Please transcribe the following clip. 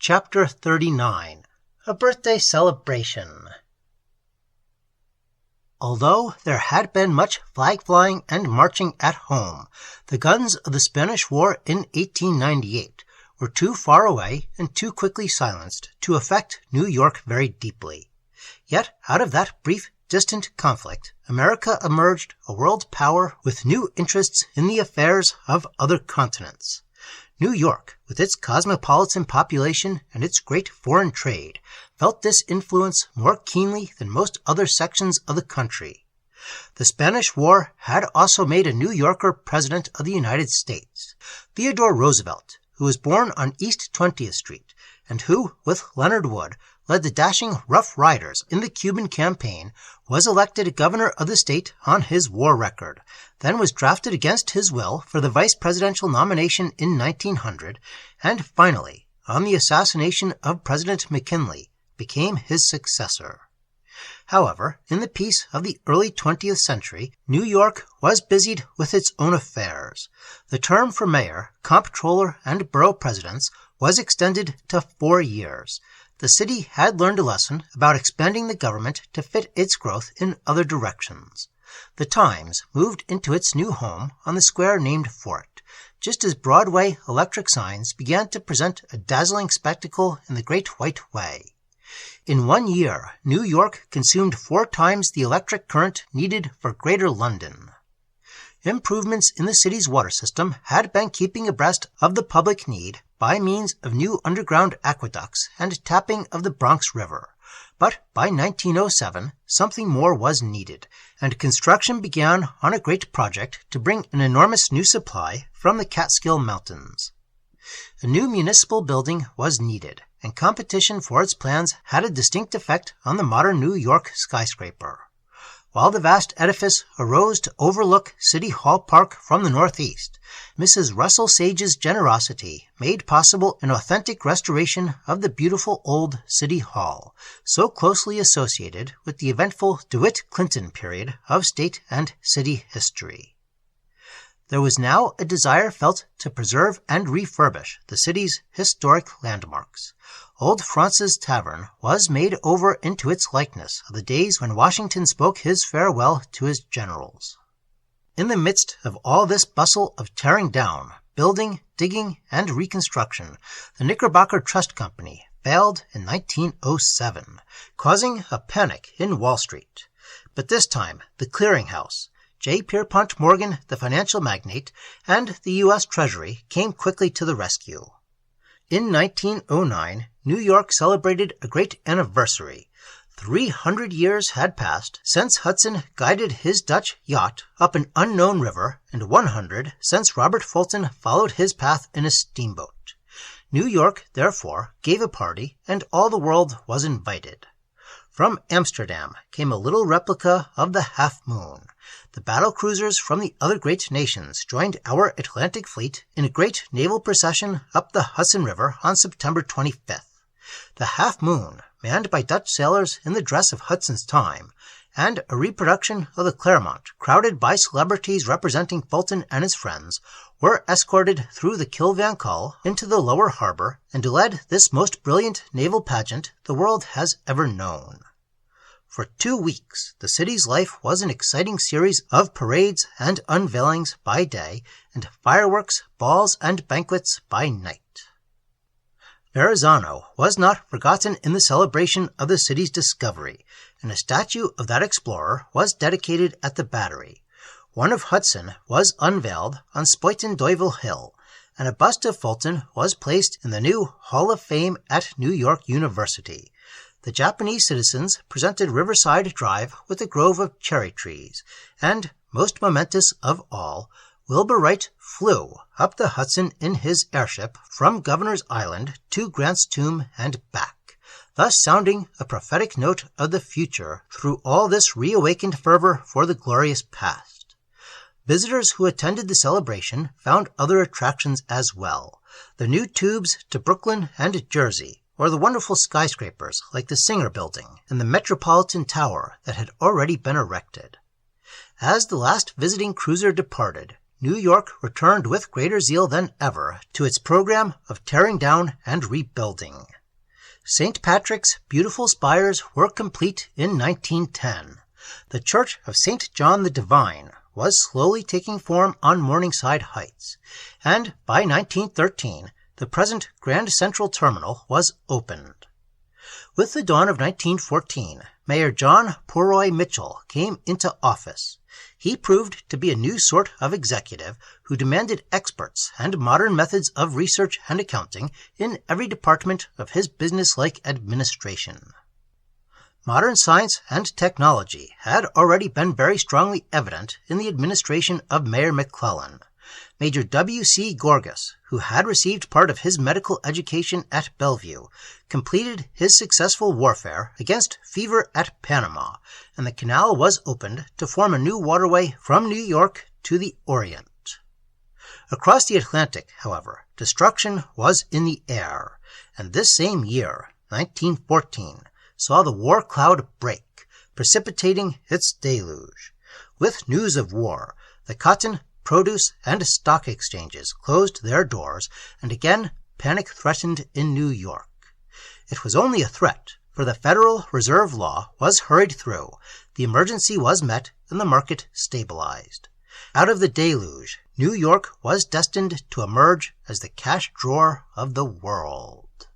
Chapter 39. A Birthday Celebration. Although there had been much flag-flying and marching at home, the guns of the Spanish War in 1898 were too far away and too quickly silenced to affect New York very deeply. Yet out of that brief, distant conflict, America emerged a world power with new interests in the affairs of other continents. New York, with its cosmopolitan population and its great foreign trade, felt this influence more keenly than most other sections of the country. The Spanish War had also made a New Yorker president of the United States, Theodore Roosevelt, who was born on East 20th Street, and who, with Leonard Wood, led the dashing Rough Riders in the Cuban campaign, was elected governor of the state on his war record, then was drafted against his will for the vice presidential nomination in 1900, and finally, on the assassination of President McKinley, became his successor. However, in the peace of the early 20th century, New York was busied with its own affairs. The term for mayor, comptroller, and borough presidents was extended to 4 years. The city had learned a lesson about expanding the government to fit its growth in other directions. The Times moved into its new home on the square named for it, just as Broadway electric signs began to present a dazzling spectacle in the Great White Way. In 1 year, New York consumed 4 times the electric current needed for Greater London. Improvements in the city's water system had been keeping abreast of the public need by means of new underground aqueducts and tapping of the Bronx River. But by 1907, something more was needed, and construction began on a great project to bring an enormous new supply from the Catskill Mountains. A new municipal building was needed, and competition for its plans had a distinct effect on the modern New York skyscraper. While the vast edifice arose to overlook City Hall Park from the northeast, Mrs. Russell Sage's generosity made possible an authentic restoration of the beautiful old City Hall, so closely associated with the eventful DeWitt-Clinton period of state and city history. There was now a desire felt to preserve and refurbish the city's historic landmarks. Old France's Tavern was made over into its likeness of the days when Washington spoke his farewell to his generals. In the midst of all this bustle of tearing down, building, digging, and reconstruction, the Knickerbocker Trust Company failed in 1907, causing a panic in Wall Street. But this time, the clearinghouse, J. Pierpont Morgan, the financial magnate, and the U.S. Treasury came quickly to the rescue. In 1909, New York celebrated a great anniversary. 300 years had passed since Hudson guided his Dutch yacht up an unknown river, and 100 since Robert Fulton followed his path in a steamboat. New York, therefore, gave a party, and all the world was invited. From Amsterdam came a little replica of the Half Moon. The battle cruisers from the other great nations joined our Atlantic fleet in a great naval procession up the Hudson River on September 25th. The Half Moon, manned by Dutch sailors in the dress of Hudson's time, and a reproduction of the Clermont, crowded by celebrities representing Fulton and his friends, were escorted through the Kill Van Kull into the lower harbor and led this most brilliant naval pageant the world has ever known. For 2 weeks, the city's life was an exciting series of parades and unveilings by day, and fireworks, balls, and banquets by night. Verrazano was not forgotten in the celebration of the city's discovery, and a statue of that explorer was dedicated at the Battery. One of Hudson was unveiled on Spuyten Duyvil Hill, and a bust of Fulton was placed in the new Hall of Fame at New York University. The Japanese citizens presented Riverside Drive with a grove of cherry trees, and, most momentous of all, Wilbur Wright flew up the Hudson in his airship from Governor's Island to Grant's Tomb and back, thus sounding a prophetic note of the future through all this reawakened fervor for the glorious past. Visitors who attended the celebration found other attractions as well, the new tubes to Brooklyn and Jersey, or the wonderful skyscrapers like the Singer Building and the Metropolitan Tower that had already been erected. As the last visiting cruiser departed, New York returned with greater zeal than ever to its program of tearing down and rebuilding. St. Patrick's beautiful spires were complete in 1910. The Church of St. John the Divine was slowly taking form on Morningside Heights, and by 1913, the present Grand Central Terminal was opened. With the dawn of 1914, Mayor John Poroy Mitchell came into office. He proved to be a new sort of executive who demanded experts and modern methods of research and accounting in every department of his business-like administration. Modern science and technology had already been very strongly evident in the administration of Mayor McClellan. Major W.C. Gorgas, who had received part of his medical education at Bellevue, completed his successful warfare against fever at Panama, and the canal was opened to form a new waterway from New York to the Orient. Across the Atlantic, however, destruction was in the air, and this same year, 1914, saw the war cloud break, precipitating its deluge. With news of war, the cotton, produce, and stock exchanges closed their doors, and again panic threatened in New York. It was only a threat, for the Federal Reserve Law was hurried through, the emergency was met, and the market stabilized. Out of the deluge, New York was destined to emerge as the cash drawer of the world.